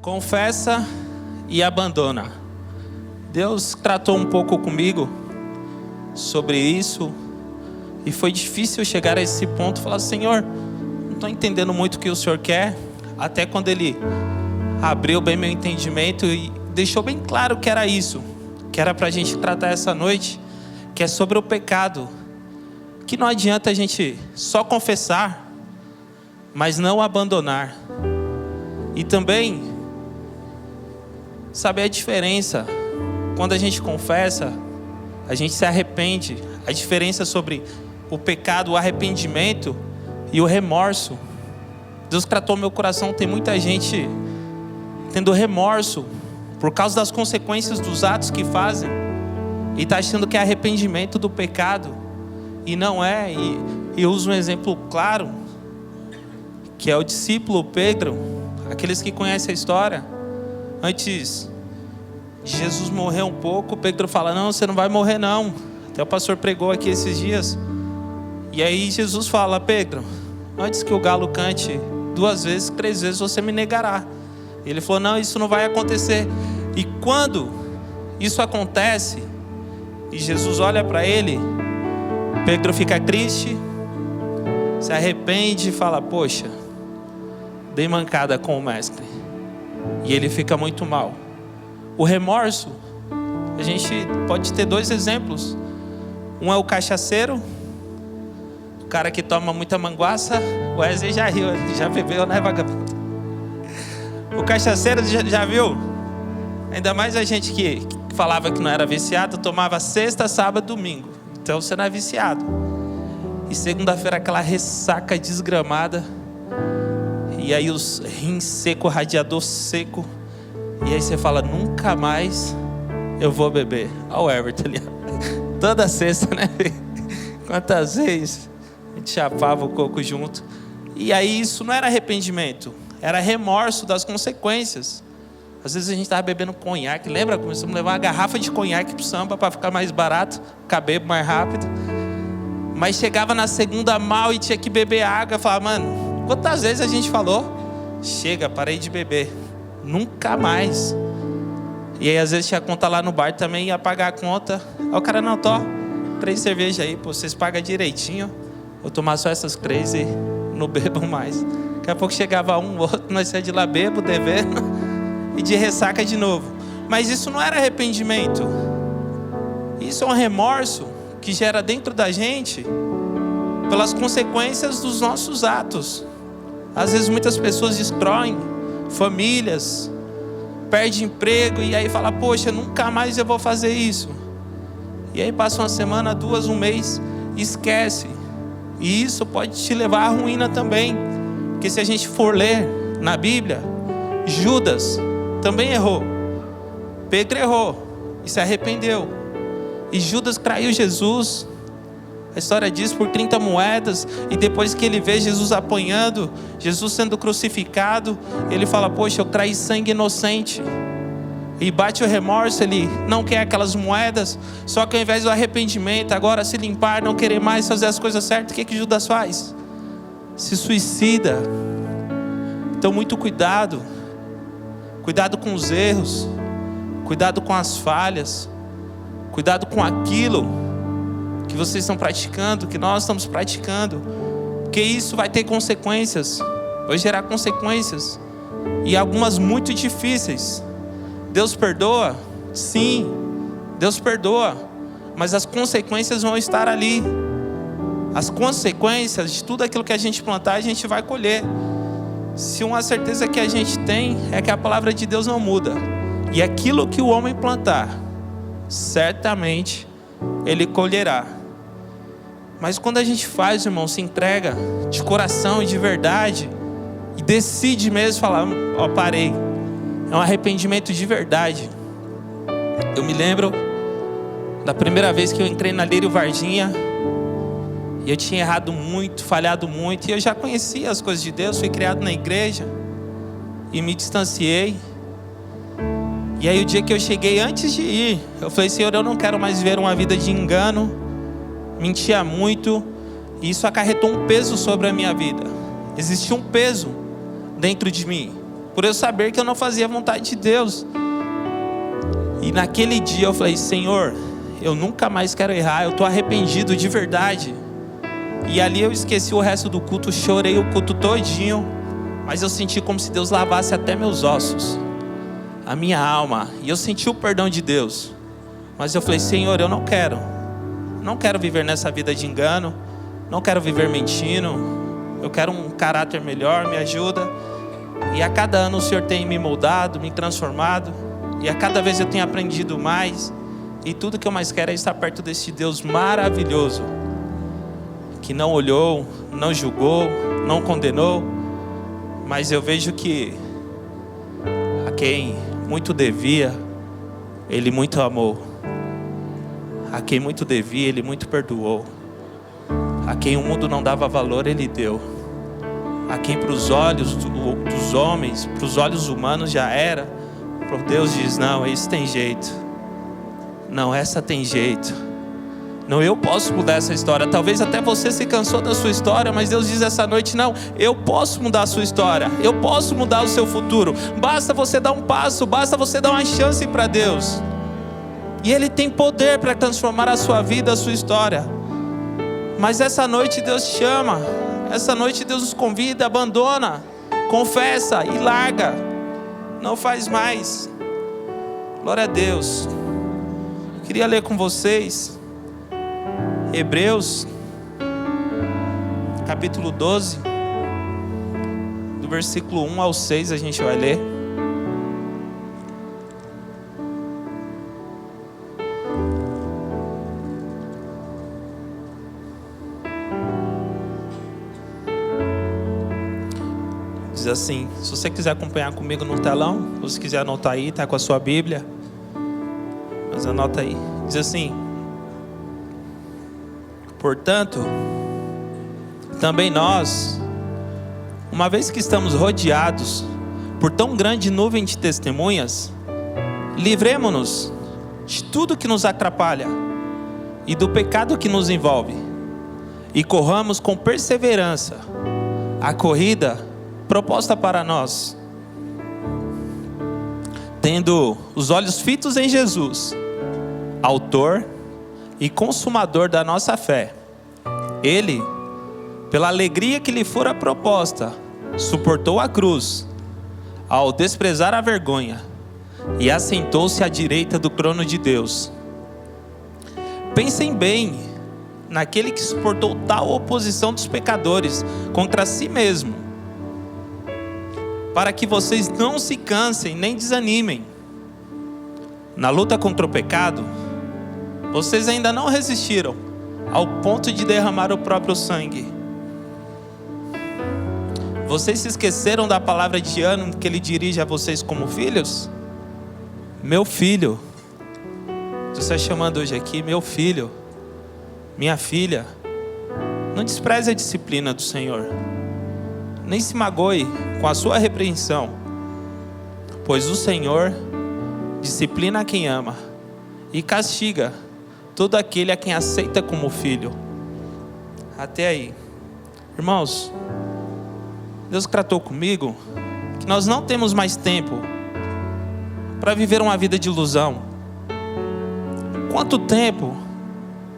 Confessa e abandona. Deus tratou um pouco comigo sobre isso e foi difícil chegar a esse ponto, falar: Senhor, não estou entendendo muito o que o Senhor quer. Até quando Ele abriu bem meu entendimento e deixou bem claro que era isso, que era para a gente tratar essa noite, que é sobre o pecado, que não adianta a gente só confessar, mas não abandonar. E também saber a diferença. Quando a gente confessa, a gente se arrepende. A diferença sobre o pecado, o arrependimento e o remorso. Deus tratou meu coração. Tem muita gente tendo remorso por causa das consequências dos atos que fazem e está achando que é arrependimento do pecado, e não é. E eu uso um exemplo claro, que é o discípulo Pedro. Aqueles que conhecem a história, antes de Jesus morrer um pouco, Pedro fala: não, você não vai morrer não. Até o pastor pregou aqui esses dias. E aí Jesus fala: Pedro, antes que o galo cante 2 vezes, 3 vezes você me negará. Ele falou: não, isso não vai acontecer. E quando isso acontece e Jesus olha para ele, Pedro fica triste, se arrepende e fala: poxa, dei mancada com o mestre. E ele fica muito mal. O remorso, a gente pode ter 2 exemplos. Um é o cachaceiro, o cara que toma muita manguaça. O Wesley já riu, já bebeu, né, vagabundo? O cachaceiro, já viu? Ainda mais a gente que falava que não era viciado, tomava sexta, sábado, domingo. Então você não é viciado. E segunda-feira aquela ressaca desgramada. E aí os rins seco, radiador seco. E aí você fala: nunca mais eu vou beber. Olha o Everton ali. Toda sexta, né? Quantas vezes a gente chapava o coco junto. E aí isso não era arrependimento, era remorso das consequências. Às vezes a gente estava bebendo conhaque. Lembra? Começamos a levar uma garrafa de conhaque pro samba para ficar mais barato, caber mais rápido. Mas chegava na segunda mal e tinha que beber água. Falava: mano, quantas vezes a gente falou: chega, parei de beber, nunca mais. E aí às vezes tinha conta lá no bar também, ia pagar a conta. Aí o cara: não, tô 3 cervejas aí, pô, vocês pagam direitinho. Vou tomar só essas 3 e não bebo mais. Daqui a pouco chegava um, outro, nós saímos de lá bebo, devendo, e de ressaca de novo. Mas isso não era arrependimento. Isso é um remorso que gera dentro da gente pelas consequências dos nossos atos. Às vezes muitas pessoas destroem famílias, perde emprego e aí fala: poxa, nunca mais eu vou fazer isso. E aí passa uma semana, 2, um mês, esquece. E isso pode te levar à ruína também. Porque se a gente for ler na Bíblia, Judas também errou. Pedro errou e se arrependeu. E Judas traiu Jesus. A história diz, por 30 moedas. E depois que ele vê Jesus apanhando, Jesus sendo crucificado, ele fala: poxa, eu traí sangue inocente. E bate o remorso, ele não quer aquelas moedas. Só que ao invés do arrependimento, agora se limpar, não querer mais fazer as coisas certas, o que Judas faz? Se suicida. Então muito cuidado. Cuidado com os erros. Cuidado com as falhas. Cuidado com aquilo que vocês estão praticando, que nós estamos praticando, porque isso vai ter consequências, vai gerar consequências, e algumas muito difíceis. Deus perdoa? Sim, Deus perdoa, mas as consequências vão estar ali. As consequências de tudo aquilo que a gente plantar, a gente vai colher. Se uma certeza que a gente tem é que a palavra de Deus não muda, e aquilo que o homem plantar, certamente ele colherá. Mas quando a gente faz, irmão, se entrega de coração e de verdade, e decide mesmo falar: ó, parei. É um arrependimento de verdade. Eu me lembro da primeira vez que eu entrei na Lírio Varginha, e eu tinha errado muito, falhado muito, e eu já conhecia as coisas de Deus, fui criado na igreja, e me distanciei. E aí o dia que eu cheguei, antes de ir, eu falei: Senhor, eu não quero mais viver uma vida de engano, mentia muito, e isso acarretou um peso sobre a minha vida. Existia um peso dentro de mim. por eu saber que eu não fazia a vontade de Deus. E naquele dia eu falei: Senhor, eu nunca mais quero errar, eu estou arrependido de verdade. E ali eu esqueci o resto do culto, chorei o culto todinho, mas eu senti como se Deus lavasse até meus ossos, a minha alma, e eu senti o perdão de Deus. Mas eu falei: Senhor, eu não quero viver nessa vida de engano, não quero viver mentindo, eu quero um caráter melhor, me ajuda. E a cada ano o Senhor tem me moldado, me transformado, e a cada vez eu tenho aprendido mais, e tudo que eu mais quero é estar perto desse Deus maravilhoso, que não olhou, não julgou, não condenou, mas eu vejo que a quem muito devia, Ele muito amou. A quem muito devia, Ele muito perdoou. A quem o mundo não dava valor, Ele deu. A quem para os olhos dos homens, para os olhos humanos já era, para Deus diz: não, esse tem jeito. Não, essa tem jeito. Não, eu posso mudar essa história. Talvez até você se cansou da sua história, mas Deus diz essa noite: não, eu posso mudar a sua história, eu posso mudar o seu futuro. Basta você dar um passo, basta você dar uma chance para Deus. E Ele tem poder para transformar a sua vida, a sua história. Mas essa noite Deus te chama, essa noite Deus nos convida: abandona, confessa e larga. Não faz mais. Glória a Deus. Eu queria ler com vocês Hebreus, capítulo 12, do versículo 1 ao 6, a gente vai ler. Diz assim, se você quiser acompanhar comigo no telão, ou se quiser anotar aí, está com a sua Bíblia, mas anota aí. Diz assim: portanto, também nós, uma vez que estamos rodeados por tão grande nuvem de testemunhas, livremo-nos de tudo que nos atrapalha e do pecado que nos envolve, e corramos com perseverança a corrida proposta para nós, tendo os olhos fitos em Jesus, autor e consumador da nossa fé. Ele, pela alegria que lhe fora proposta, suportou a cruz, ao desprezar a vergonha, e assentou-se à direita do trono de Deus. Pensem bem naquele que suportou tal oposição dos pecadores contra si mesmo, para que vocês não se cansem nem desanimem. Na luta contra o pecado, vocês ainda não resistiram ao ponto de derramar o próprio sangue. Vocês se esqueceram da palavra de ânimo que Ele dirige a vocês como filhos? Meu filho, você está chamando hoje aqui, meu filho, minha filha, não despreze a disciplina do Senhor, nem se magoe com a sua repreensão, pois o Senhor disciplina a quem ama e castiga todo aquele a quem aceita como filho. Até aí, irmãos, Deus tratou comigo que nós não temos mais tempo para viver uma vida de ilusão. Quanto tempo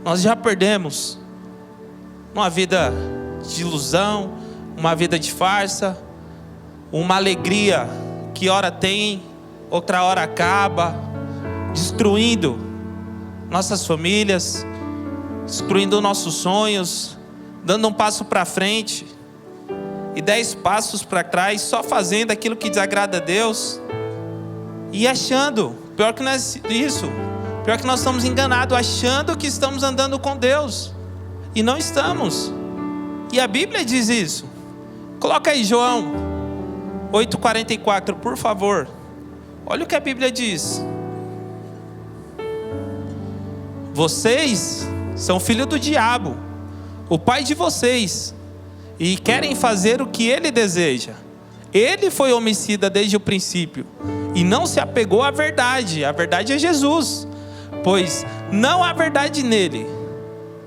nós já perdemos uma vida de ilusão, uma vida de farsa, uma alegria que ora tem, outra hora acaba, destruindo nossas famílias, destruindo nossos sonhos, dando um passo para frente e 10 passos para trás, só fazendo aquilo que desagrada a Deus e achando, pior que não é isso, pior que nós estamos enganados, achando que estamos andando com Deus e não estamos. E a Bíblia diz isso. Coloca aí João 8,44, por favor. Olha o que a Bíblia diz. Vocês são filhos do diabo, o pai de vocês, e querem fazer o que ele deseja. Ele foi homicida desde o princípio e não se apegou à verdade. A verdade é Jesus, pois não há verdade nele.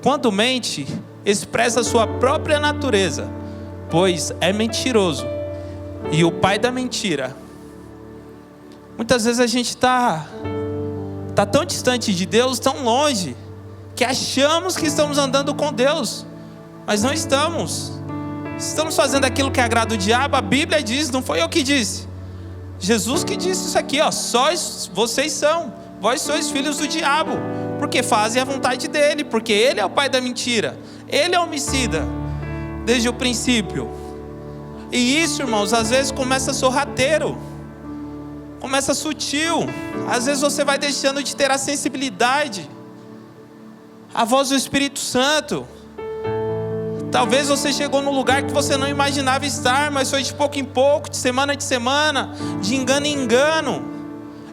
Quando mente, expressa sua própria natureza, pois é mentiroso e o pai da mentira. Muitas vezes a gente está tão distante de Deus, tão longe, que achamos que estamos andando com Deus, mas não estamos. Estamos fazendo aquilo que agrada o diabo. A Bíblia diz, não foi eu que disse, Jesus que disse isso aqui, ó, vós sois filhos do diabo, porque fazem a vontade dele, porque ele é o pai da mentira, ele é homicida desde o princípio. E isso, irmãos, às vezes começa sorrateiro, começa sutil. Às vezes você vai deixando de ter a sensibilidade, a voz do Espírito Santo. Talvez você chegou num lugar que você não imaginava estar, mas foi de pouco em pouco, de semana, de engano em engano.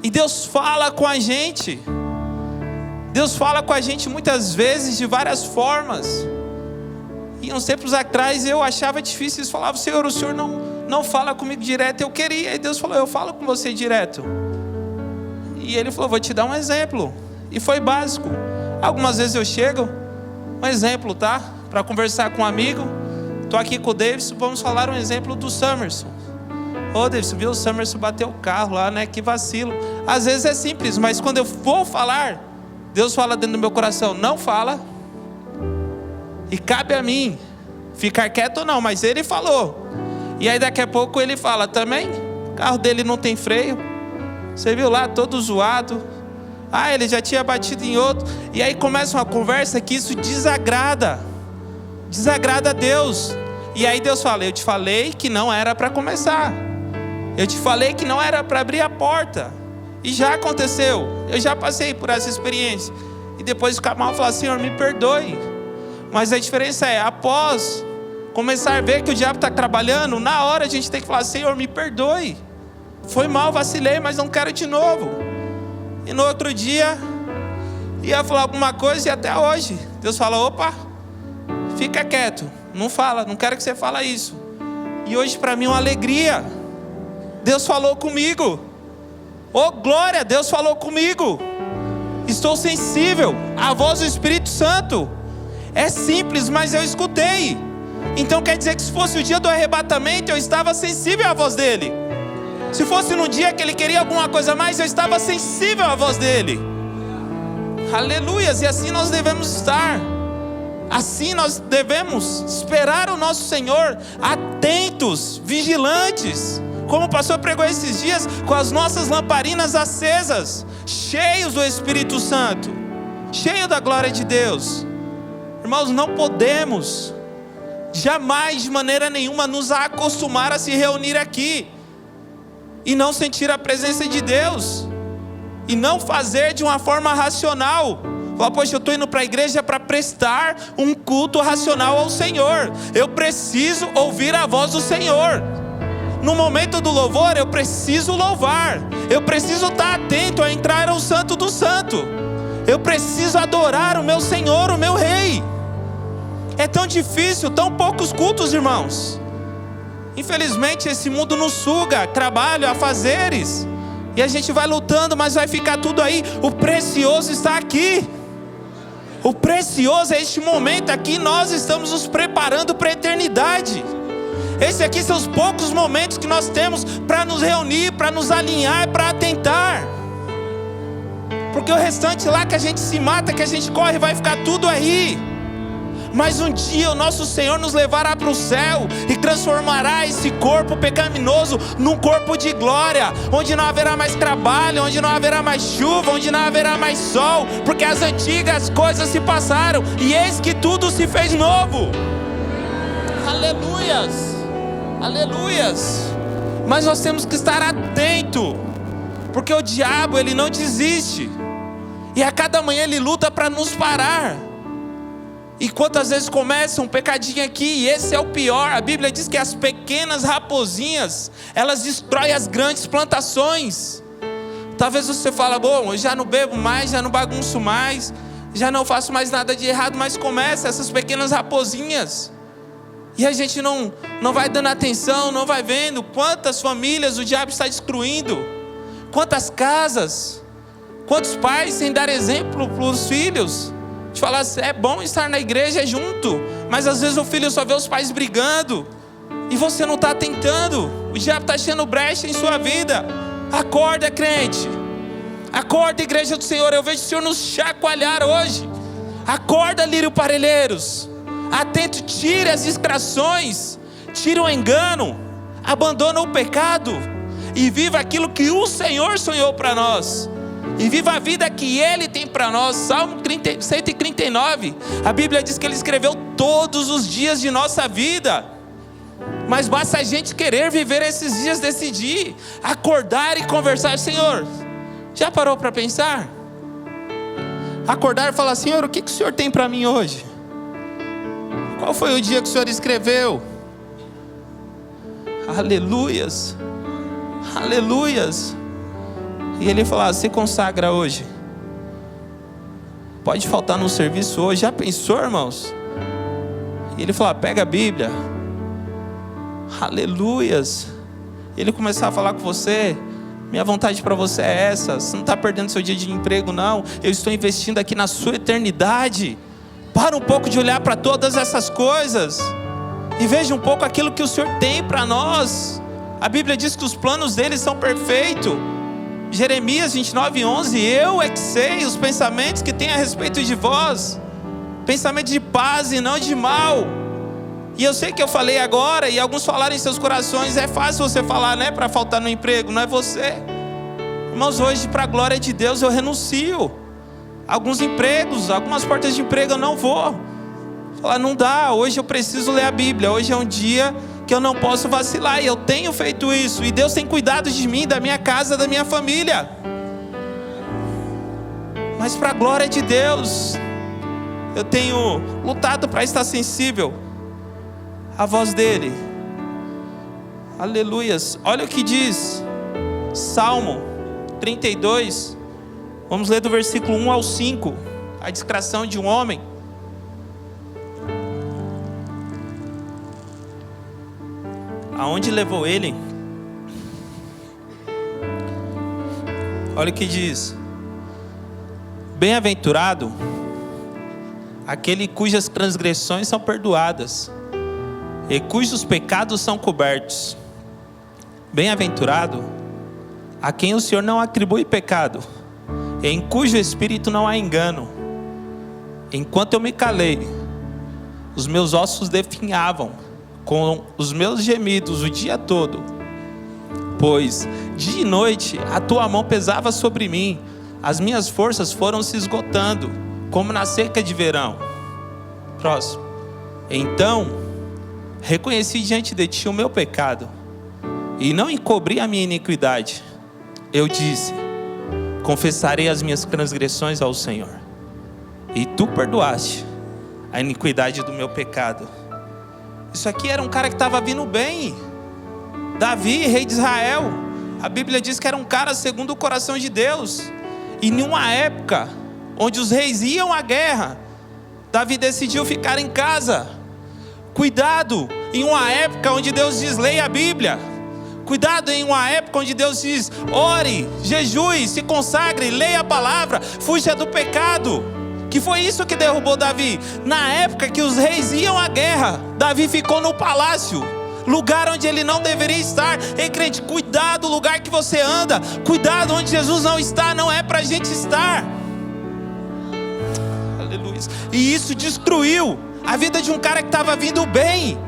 E Deus fala com a gente. Deus fala com a gente muitas vezes de várias formas. E uns tempos atrás eu achava difícil, eu falava: Senhor, o Senhor não fala comigo direto. Eu queria, e Deus falou: eu falo com você direto. E Ele falou: vou te dar um exemplo. E foi básico. Algumas vezes eu chego, um exemplo, tá? Para conversar com um amigo. Estou aqui com o Davidson, vamos falar um exemplo do Summerson. Ô Davidson, viu, o Summerson bateu o carro lá, né? Que vacilo. Às vezes é simples, mas quando eu vou falar, Deus fala dentro do meu coração: não fala. E cabe a mim ficar quieto ou não, mas Ele falou. E aí daqui a pouco Ele fala também: o carro dele não tem freio. Você viu lá, todo zoado. Ah, ele já tinha batido em outro. E aí começa uma conversa que isso desagrada a Deus. E aí Deus fala: eu te falei que não era para começar. Eu te falei que não era para abrir a porta. E já aconteceu. Eu já passei por essa experiência. E depois ficar mal e falar: Senhor, me perdoe. Mas a diferença é, após começar a ver que o diabo está trabalhando, na hora a gente tem que falar: Senhor, me perdoe. Foi mal, vacilei, mas não quero de novo. E no outro dia ia falar alguma coisa, e até hoje Deus fala: opa, fica quieto, não fala, não quero que você fale isso. E hoje para mim é uma alegria. Deus falou comigo. Oh glória, Deus falou comigo. Estou sensível à voz do Espírito Santo. É simples, mas eu escutei. Então quer dizer que se fosse o dia do arrebatamento, eu estava sensível à voz dele. Se fosse num dia que ele queria alguma coisa a mais, eu estava sensível à voz dele. Aleluias. E assim nós devemos estar. Assim nós devemos esperar o nosso Senhor, atentos, vigilantes, como o pastor pregou esses dias, com as nossas lamparinas acesas, cheios do Espírito Santo, cheios da glória de Deus. Irmãos, não podemos jamais, de maneira nenhuma, nos acostumar a se reunir aqui e não sentir a presença de Deus, e não fazer de uma forma racional. Falar: poxa, eu estou indo para a igreja para prestar um culto racional ao Senhor. Eu preciso ouvir a voz do Senhor. No momento do louvor, eu preciso louvar. Eu preciso estar atento a entrar ao Santo do Santo. Eu preciso adorar o meu Senhor, o meu Rei. É tão difícil, tão poucos cultos, irmãos. Infelizmente esse mundo nos suga, trabalho, afazeres, e a gente vai lutando, mas vai ficar tudo aí. O precioso está aqui. O precioso é este momento aqui. Nós estamos nos preparando para a eternidade. Esses aqui são os poucos momentos que nós temos para nos reunir, para nos alinhar, para atentar. Porque o restante lá que a gente se mata, que a gente corre, vai ficar tudo aí. Mas um dia o nosso Senhor nos levará para o céu e transformará esse corpo pecaminoso num corpo de glória, onde não haverá mais trabalho, onde não haverá mais chuva, onde não haverá mais sol, porque as antigas coisas se passaram e eis que tudo se fez novo. Aleluias, aleluias. Mas nós temos que estar atento, porque o diabo, ele não desiste, e a cada manhã ele luta para nos parar. E quantas vezes começa um pecadinho aqui, e esse é o pior. A Bíblia diz que as pequenas raposinhas, elas destroem as grandes plantações. Talvez você fale: bom, eu já não bebo mais, já não bagunço mais, já não faço mais nada de errado. Mas começa essas pequenas raposinhas, e a gente não vai dando atenção, não vai vendo quantas famílias o diabo está destruindo, quantas casas, quantos pais sem dar exemplo para os filhos. De falar: é bom estar na igreja junto, mas às vezes o filho só vê os pais brigando, e você não está atentando. O diabo está achando brecha em sua vida. Acorda, crente. Acorda, igreja do Senhor. Eu vejo o Senhor nos chacoalhar hoje. Acorda, lírio parelheiros. Atento, tire as distrações. Tire o engano. Abandona o pecado. E viva aquilo que o Senhor sonhou para nós. E viva a vida que Ele tem para nós. Salmo 139. A Bíblia diz que Ele escreveu todos os dias de nossa vida. Mas basta a gente querer viver esses dias, decidir, acordar e conversar. Senhor, já parou para pensar? Acordar e falar: Senhor, o que o Senhor tem para mim hoje? Qual foi o dia que o Senhor escreveu? Aleluias. Aleluias. E Ele fala: se consagra hoje. Pode faltar no serviço hoje. Já pensou, irmãos? E Ele fala: pega a Bíblia. Aleluias. Ele começar a falar com você: minha vontade para você é essa. Você não está perdendo seu dia de emprego, não. Eu estou investindo aqui na sua eternidade. Para um pouco de olhar para todas essas coisas e veja um pouco aquilo que o Senhor tem para nós. A Bíblia diz que os planos dele são perfeitos. Jeremias 29:11. Eu é que sei os pensamentos que tem a respeito de vós, pensamento de paz e não de mal. E eu sei que eu falei agora, e alguns falaram em seus corações: é fácil você falar, né, para faltar no emprego. Não é você. Irmãos, hoje, para a glória de Deus, eu renuncio alguns empregos, algumas portas de emprego eu não vou. Falar: não dá, hoje eu preciso ler a Bíblia. Hoje é um dia que eu não posso vacilar, e eu tenho feito isso. E Deus tem cuidado de mim, da minha casa, da minha família. Mas para a glória de Deus, eu tenho lutado para estar sensível a voz dele. Aleluias. Olha o que diz Salmo 32. Vamos ler do versículo 1 ao 5. A distração de um homem. Aonde levou ele? Olha o que diz: bem-aventurado aquele cujas transgressões são perdoadas e cujos pecados são cobertos. Bem-aventurado a quem o Senhor não atribui pecado, em cujo espírito não há engano. Enquanto eu me calei, os meus ossos definhavam com os meus gemidos o dia todo, pois dia e noite a tua mão pesava sobre mim. As minhas forças foram se esgotando como na seca de verão. Próximo. Então reconheci diante de ti o meu pecado e não encobri a minha iniquidade. Eu disse: confessarei as minhas transgressões ao Senhor, e tu perdoaste a iniquidade do meu pecado. Isso aqui era um cara que estava vindo bem. Davi, rei de Israel. A Bíblia diz que era um cara segundo o coração de Deus. E em uma época onde os reis iam à guerra, Davi decidiu ficar em casa. Cuidado em uma época onde Deus diz: leia a Bíblia. Cuidado em uma época onde Deus diz: ore, jejue, se consagre, leia a palavra, fuja do pecado. Que foi isso que derrubou Davi. Na época que os reis iam à guerra, Davi ficou no palácio, lugar onde ele não deveria estar. Ei, crente, cuidado o lugar que você anda. Cuidado onde Jesus não está, não é pra gente estar. Aleluia. E isso destruiu a vida de um cara que estava vindo bem.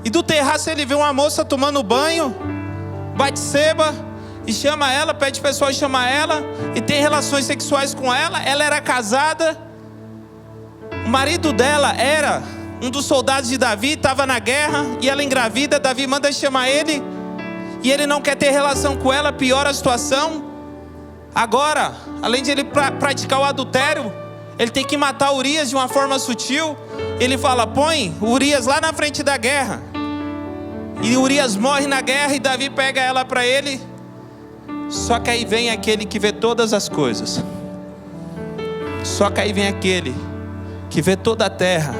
E do terraço ele vê uma moça tomando banho, Batseba, e chama ela, pede o pessoal chamar ela, e tem relações sexuais com ela. Ela era casada, o marido dela era um dos soldados de Davi, estava na guerra, e ela engravida. Davi manda chamar ele, e ele não quer ter relação com ela, piora a situação. Agora, além de ele praticar o adultério, ele tem que matar Urias de uma forma sutil. Ele fala: põe Urias lá na frente da guerra. E Urias morre na guerra, e Davi pega ela para ele. Só que aí vem aquele que vê todas as coisas. Só que aí vem aquele que vê toda a terra,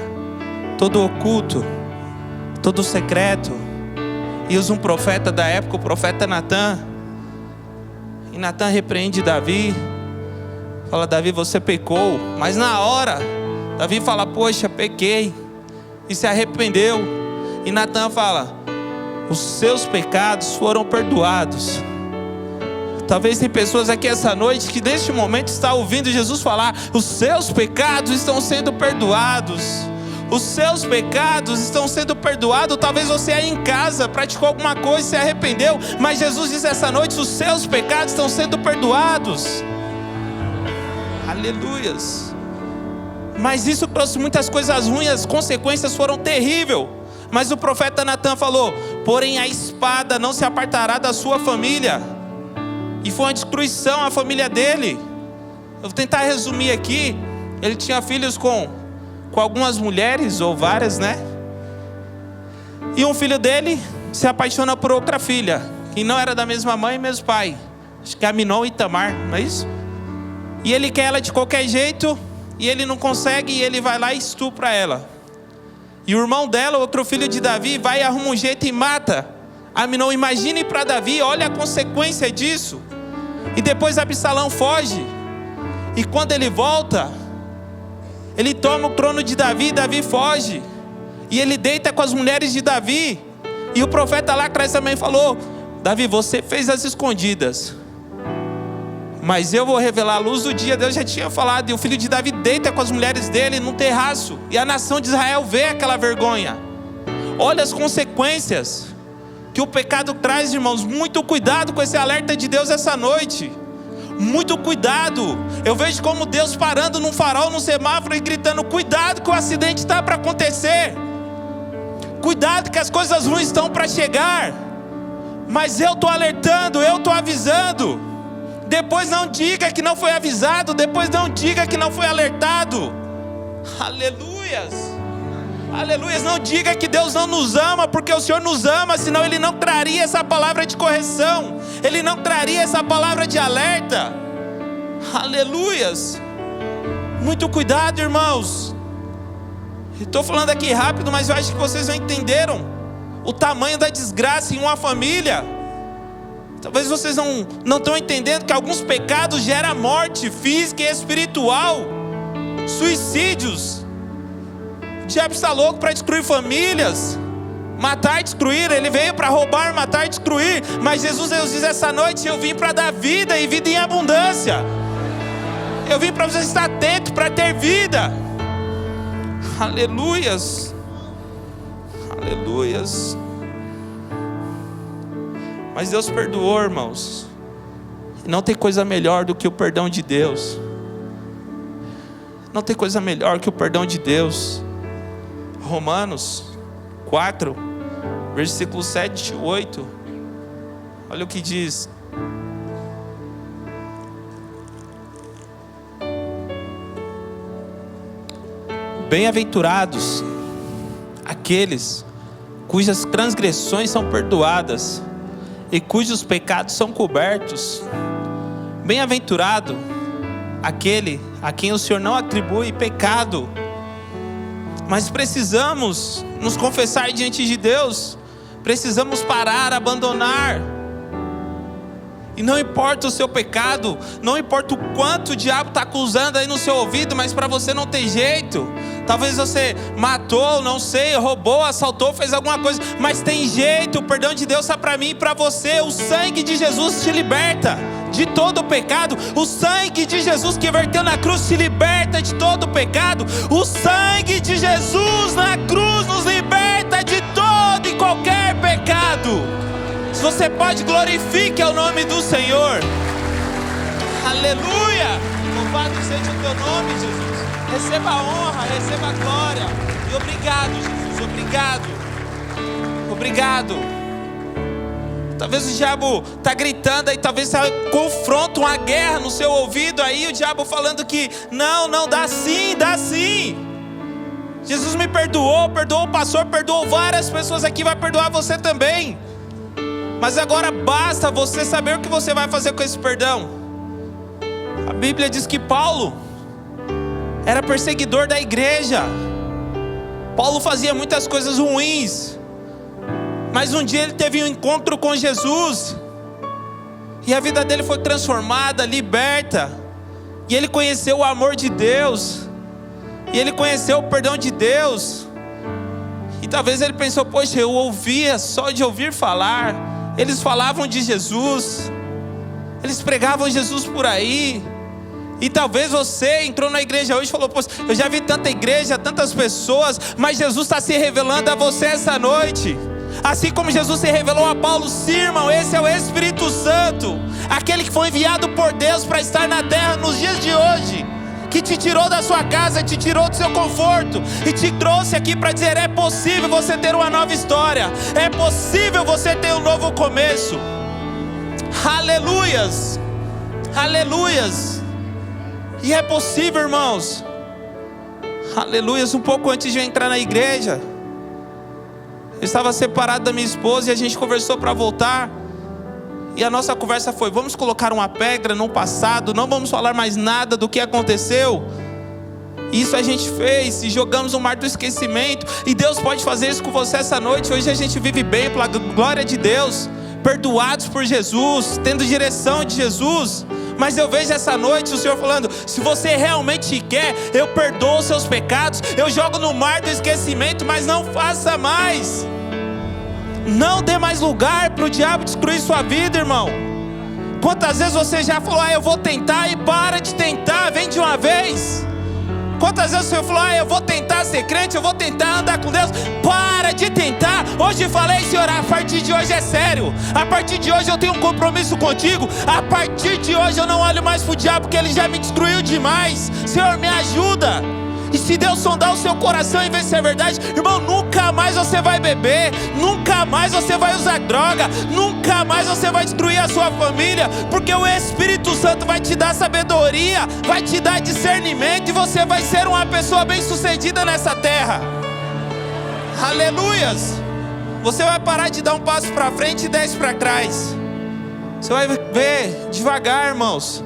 todo o oculto, todo o secreto. E usa um profeta da época, o profeta Natan. E Natan repreende Davi. Fala: Davi, você pecou. Mas na hora, Davi fala: poxa, pequei. E se arrependeu. E Natan fala: os seus pecados foram perdoados. Talvez tem pessoas aqui essa noite que neste momento está ouvindo Jesus falar: os seus pecados estão sendo perdoados. Os seus pecados estão sendo perdoados. Talvez você aí em casa praticou alguma coisa e se arrependeu, mas Jesus diz essa noite: os seus pecados estão sendo perdoados. Aleluias. Mas isso trouxe muitas coisas ruins, as consequências foram terríveis. Mas o profeta Natan falou: porém a espada não se apartará da sua família. E foi uma destruição a família dele. Eu vou tentar resumir aqui. Ele tinha filhos com algumas mulheres, ou várias, né? E um filho dele se apaixona por outra filha, que não era da mesma mãe e mesmo pai. Acho que é Aminon e Tamar, não é isso? E ele quer ela de qualquer jeito, e ele não consegue, e ele vai lá e estupra ela. E o irmão dela, outro filho de Davi, vai e arruma um jeito e mata Aminon. Imagine para Davi, olha a consequência disso. E depois Absalão foge. E quando ele volta, ele toma o trono de Davi, Davi foge. E ele deita com as mulheres de Davi. E o profeta lá atrás também falou: Davi, você fez as escondidas, mas eu vou revelar a luz do dia. Deus já tinha falado. E o filho de Davi deita com as mulheres dele num terraço. E a nação de Israel vê aquela vergonha. Olha as consequências que o pecado traz, irmãos. Muito cuidado com esse alerta de Deus essa noite. Muito cuidado. Eu vejo como Deus parando num farol, num semáforo e gritando: cuidado que o acidente está para acontecer. Cuidado que as coisas ruins estão para chegar. Mas eu estou alertando, eu estou avisando. Depois não diga que não foi avisado. Depois não diga que não foi alertado. Aleluias. Aleluias. Não diga que Deus não nos ama, porque o Senhor nos ama, senão Ele não traria essa palavra de correção, Ele não traria essa palavra de alerta. Aleluias. Muito cuidado, irmãos. Estou falando aqui rápido, mas eu acho que vocês já entenderam o tamanho da desgraça em uma família. Talvez vocês não estão entendendo que alguns pecados geram morte física e espiritual, suicídios. O diabo está louco para destruir famílias, matar e destruir. Ele veio para roubar, matar e destruir. Mas Jesus diz essa noite: eu vim para dar vida e vida em abundância. Eu vim para você estar atento, para ter vida. Aleluias. Aleluias. Mas Deus perdoou, irmãos. Não tem coisa melhor do que o perdão de Deus. Não tem coisa melhor que o perdão de Deus. Romanos 4, versículo 7 e 8. Olha o que diz: bem-aventurados aqueles cujas transgressões são perdoadas e cujos pecados são cobertos. Bem-aventurado aquele a quem o Senhor não atribui pecado. Mas precisamos nos confessar diante de Deus. Precisamos parar, abandonar. E não importa o seu pecado, não importa o quanto o diabo está acusando aí no seu ouvido, mas para você não tem jeito. Talvez você matou, não sei, roubou, assaltou, fez alguma coisa, mas tem jeito. O perdão de Deus está para mim e para você. O sangue de Jesus te liberta de todo o pecado. O sangue de Jesus que verteu na cruz te liberta de todo o pecado. O sangue de Jesus na cruz nos liberta de todo e qualquer pecado. Se você pode, glorifique o nome do Senhor. Aleluia. Louvado seja o teu nome, Jesus. Receba a honra, receba a glória. E obrigado, Jesus, obrigado. Obrigado. Talvez o diabo está gritando aí, talvez você confronta uma guerra no seu ouvido aí, o diabo falando que não, dá sim, dá sim. Jesus me perdoou, perdoou o pastor, perdoou várias pessoas aqui, vai perdoar você também. Mas agora basta você saber o que você vai fazer com esse perdão. A Bíblia diz que Paulo era perseguidor da igreja. Paulo fazia muitas coisas ruins, mas um dia ele teve um encontro com Jesus, e a vida dele foi transformada, liberta, e ele conheceu o amor de Deus, e ele conheceu o perdão de Deus. E talvez ele pensou, poxa, eu ouvia só de ouvir falar. Eles falavam de Jesus, eles pregavam Jesus por aí. E talvez você entrou na igreja hoje e falou, poxa, eu já vi tanta igreja, tantas pessoas, mas Jesus está se revelando a você essa noite. Assim como Jesus se revelou a Paulo, sim, irmão, esse é o Espírito Santo, aquele que foi enviado por Deus para estar na terra nos dias de hoje, que te tirou da sua casa, te tirou do seu conforto e te trouxe aqui para dizer, é possível você ter uma nova história, é possível você ter um novo começo. Aleluias, aleluias. E é possível, irmãos. Aleluias. Um pouco antes de eu entrar na igreja, eu estava separado da minha esposa e a gente conversou para voltar. E a nossa conversa foi, vamos colocar uma pedra no passado, não vamos falar mais nada do que aconteceu. Isso a gente fez e jogamos no mar do esquecimento. E Deus pode fazer isso com você essa noite. Hoje a gente vive bem pela glória de Deus, perdoados por Jesus, tendo direção de Jesus. Mas eu vejo essa noite o Senhor falando, se você realmente quer, eu perdoo os seus pecados, eu jogo no mar do esquecimento, mas não faça mais. Não dê mais lugar para o diabo destruir sua vida, irmão. Quantas vezes você já falou, eu vou tentar, e para de tentar, vem de uma vez. Quantas vezes você falou, eu vou tentar ser crente, eu vou tentar andar com Deus. Para de tentar. Hoje falei, Senhor, a partir de hoje é sério. A partir de hoje eu tenho um compromisso contigo. A partir de hoje eu não olho mais pro diabo, porque ele já me destruiu demais. Senhor, me ajuda. E se Deus sondar o seu coração e ver se é verdade, irmão, nunca mais você vai beber, nunca mais você vai usar droga, nunca mais você vai destruir a sua família, porque o Espírito Santo vai te dar sabedoria, vai te dar discernimento, e você vai ser uma pessoa bem-sucedida nessa terra. Aleluias. Você vai parar de dar um passo para frente e 10 para trás. Você vai ver devagar, irmãos.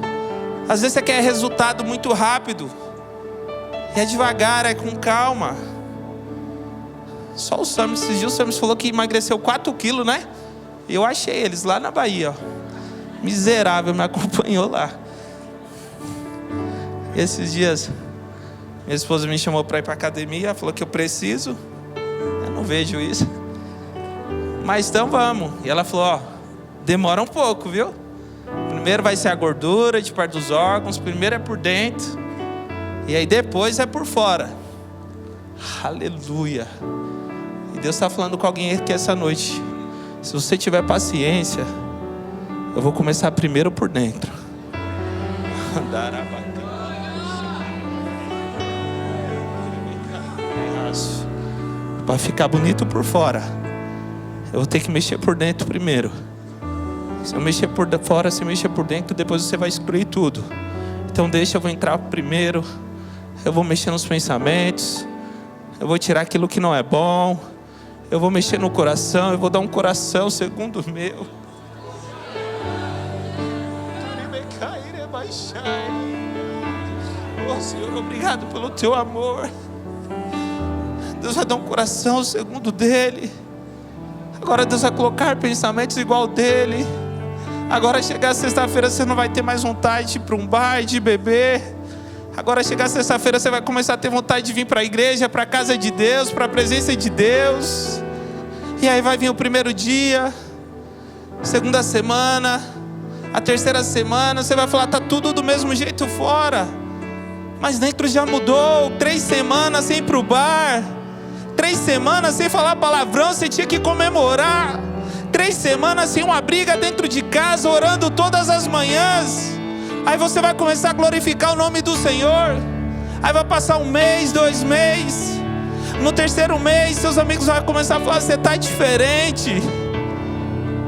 Às vezes você quer resultado muito rápido, é devagar, é com calma. Só o Sam, esses dias o Sam falou que emagreceu 4 quilos, né? E eu achei eles lá na Bahia, ó. Miserável, me acompanhou lá. E esses dias minha esposa me chamou para ir para academia, falou que eu preciso. Eu não vejo isso, mas então vamos. E ela falou, ó, demora um pouco, viu? Primeiro vai ser a gordura de parte dos órgãos, primeiro é por dentro, e aí depois é por fora. Aleluia. E Deus está falando com alguém aqui essa noite. Se você tiver paciência, eu vou começar primeiro por dentro. Para ficar bonito por fora, eu vou ter que mexer por dentro primeiro. Se eu mexer por fora, se eu mexer por dentro, depois você vai excluir tudo. Então deixa, eu vou entrar primeiro. Eu vou mexer nos pensamentos, eu vou tirar aquilo que não é bom, eu vou mexer no coração, eu vou dar um coração segundo o meu. Oh Senhor, obrigado pelo teu amor. Deus vai dar um coração segundo o dele. Agora Deus vai colocar pensamentos igual dele. Agora chegar sexta-feira você não vai ter mais vontade de ir para um bar, de beber. Agora chegar sexta-feira você vai começar a ter vontade de vir para a igreja, para a casa de Deus, para a presença de Deus. E aí vai vir o primeiro dia, segunda semana, a terceira semana, você vai falar, tá tudo do mesmo jeito fora. Mas dentro já mudou. 3 semanas sem ir para o bar, 3 semanas sem falar palavrão, você tinha que comemorar. 3 semanas sem uma briga dentro de casa, orando todas as manhãs. Aí você vai começar a glorificar o nome do Senhor. Aí vai passar 1 mês, 2 meses. No 3º mês, seus amigos vão começar a falar, você está diferente.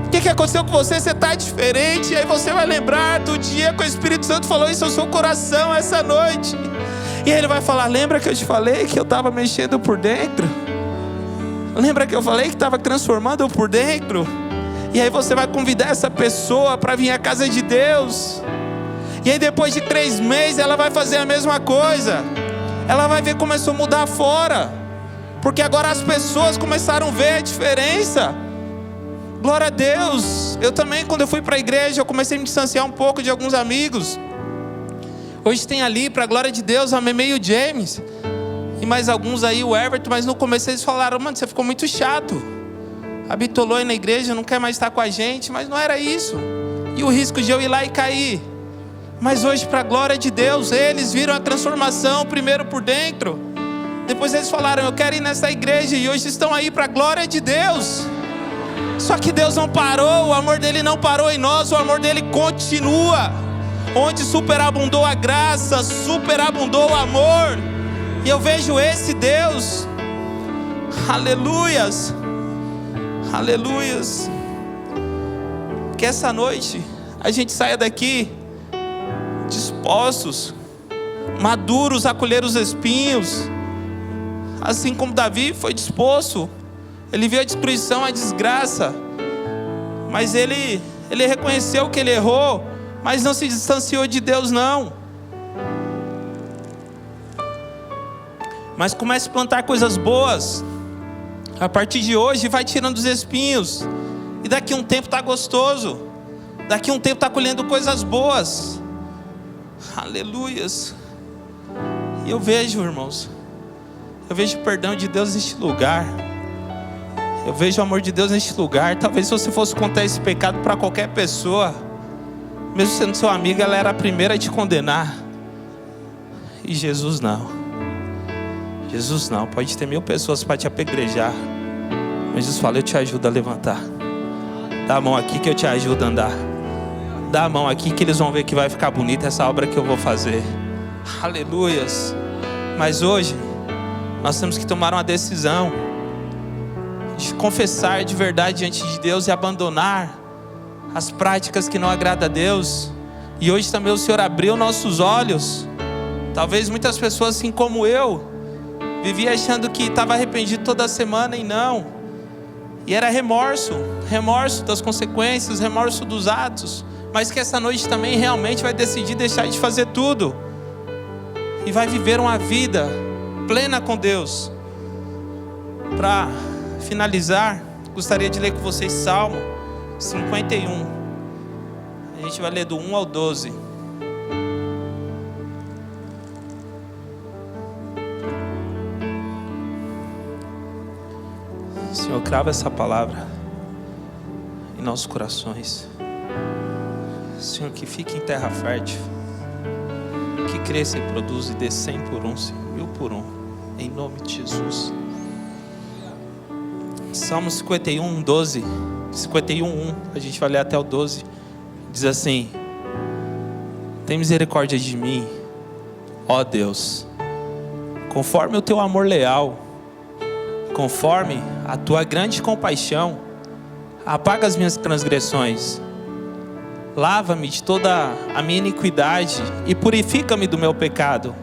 O que aconteceu com você? Você está diferente. E aí você vai lembrar do dia que o Espírito Santo falou isso ao seu coração essa noite. E ele vai falar, lembra que eu te falei que eu estava mexendo por dentro? Lembra que eu falei que estava transformando por dentro? E aí você vai convidar essa pessoa para vir à casa de Deus. E aí depois de 3 meses ela vai fazer a mesma coisa. Ela vai ver que começou a mudar fora, porque agora as pessoas começaram a ver a diferença. Glória a Deus. Eu também, quando eu fui para a igreja, eu comecei a me distanciar um pouco de alguns amigos. Hoje tem ali, para a glória de Deus, a Meme e o James. E mais alguns aí, o Everton, mas no começo eles falaram: mano, você ficou muito chato, habitolou aí na igreja, não quer mais estar com a gente. Mas não era isso. E o risco de eu ir lá e cair. Mas hoje, para a glória de Deus, eles viram a transformação primeiro por dentro. Depois eles falaram: eu quero ir nessa igreja. E hoje estão aí para a glória de Deus. Só que Deus não parou, o amor dele não parou em nós, o amor dele continua. Onde superabundou a graça, superabundou o amor. E eu vejo esse Deus. Aleluias. Aleluias. Que essa noite a gente saia daqui dispostos, maduros a colher os espinhos. Assim como Davi foi disposto. Ele viu a destruição, a desgraça, mas ele reconheceu que ele errou, mas não se distanciou de Deus, não. Mas comece a plantar coisas boas. A partir de hoje vai tirando os espinhos. E daqui a um tempo está gostoso. Daqui a um tempo está colhendo coisas boas. Aleluias. E eu vejo, irmãos, eu vejo o perdão de Deus neste lugar. Eu vejo o amor de Deus neste lugar. Talvez se você fosse contar esse pecado para qualquer pessoa, mesmo sendo seu amigo, ela era a primeira a te condenar. E Jesus não. Jesus não. Pode ter 1000 pessoas para te apedrejar, mas Jesus fala: eu te ajudo a levantar. Dá a mão aqui que eu te ajudo a andar. Dá a mão aqui que eles vão ver que vai ficar bonita essa obra que eu vou fazer. Aleluias. Mas hoje nós temos que tomar uma decisão de confessar de verdade diante de Deus e abandonar as práticas que não agradam a Deus. E hoje também o Senhor abriu nossos olhos. Talvez muitas pessoas, assim como eu, vivia achando que estava arrependido toda semana, e não. E era remorso das consequências, remorso dos atos. Mas que essa noite também realmente vai decidir deixar de fazer tudo e vai viver uma vida plena com Deus. Para finalizar, gostaria de ler com vocês Salmo 51. A gente vai ler do 1 ao 12. Senhor, crava essa palavra em nossos corações. Senhor, que fique em terra fértil, que cresça e produza e dê 100 por 1, 1000 por 1, em nome de Jesus. Salmo 51, 12, 51, 1, a gente vai ler até o 12, diz assim: tem misericórdia de mim, ó Deus, conforme o teu amor leal, conforme a tua grande compaixão, apaga as minhas transgressões, lava-me de toda a minha iniquidade e purifica-me do meu pecado,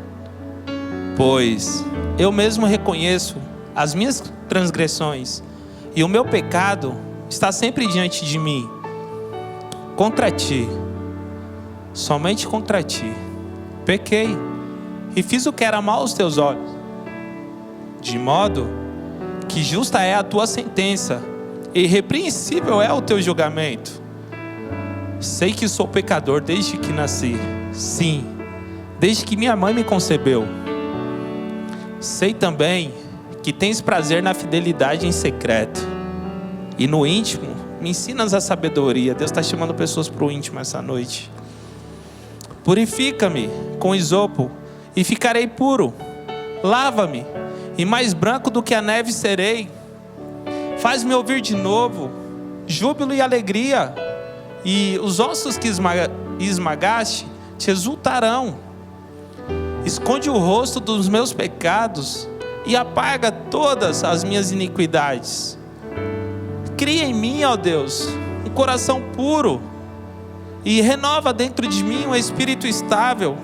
pois eu mesmo reconheço as minhas transgressões e o meu pecado está sempre diante de mim. Contra ti, somente contra ti, pequei e fiz o que era mal aos teus olhos, de modo que justa é a tua sentença e irrepreensível é o teu julgamento. Sei que sou pecador desde que nasci, sim, desde que minha mãe me concebeu. Sei também que tens prazer na fidelidade em secreto, e no íntimo me ensinas a sabedoria. Deus está chamando pessoas para o íntimo essa noite. Purifica-me com isopo e ficarei puro. Lava-me e mais branco do que a neve serei. Faz-me ouvir de novo júbilo e alegria, e os ossos que esmagaste te exultarão. Esconde o rosto dos meus pecados e apaga todas as minhas iniquidades. Cria em mim, ó Deus, um coração puro e renova dentro de mim um espírito estável.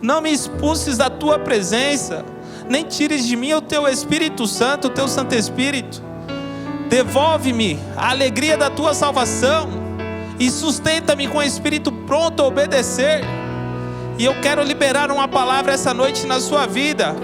Não me expulses da tua presença, nem tires de mim o teu Espírito Santo, o teu Santo Espírito. Devolve-me a alegria da tua salvação e sustenta-me com o espírito pronto a obedecer. E eu quero liberar uma palavra essa noite na sua vida.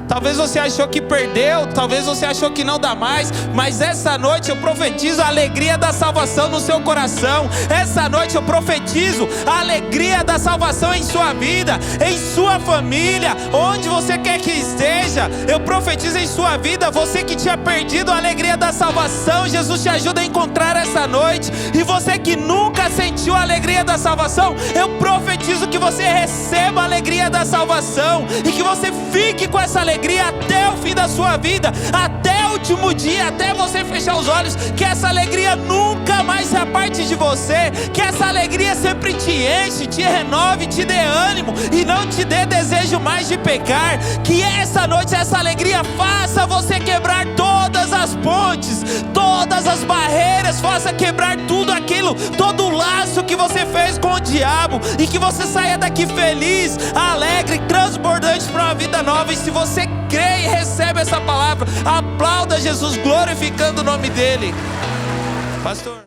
Talvez você achou que perdeu, talvez você achou que não dá mais, mas essa noite eu profetizo a alegria da salvação no seu coração. Essa noite eu profetizo a alegria da salvação em sua vida, em sua família, onde você quer que esteja. Eu profetizo em sua vida, você que tinha perdido a alegria da salvação, Jesus te ajuda a encontrar essa noite. E você que nunca sentiu a alegria da salvação, eu profetizo que você receba a alegria da salvação e que você fique com essa alegria até o fim da sua vida, até o último dia, até você fechar os olhos. Que essa alegria nunca mais se aparte de você, que essa alegria sempre te enche, te renove, te dê ânimo e não te dê desejo mais de pecar. Que essa noite essa alegria faça você quebrar todas as pontes, todas as barreiras, faça quebrar tudo aquilo, todo o laço que você fez com o diabo, e que você saia daqui feliz, alegre, transbordante para uma vida nova. E se você crê e recebe essa palavra, aplauda Jesus glorificando o nome dele. Pastor.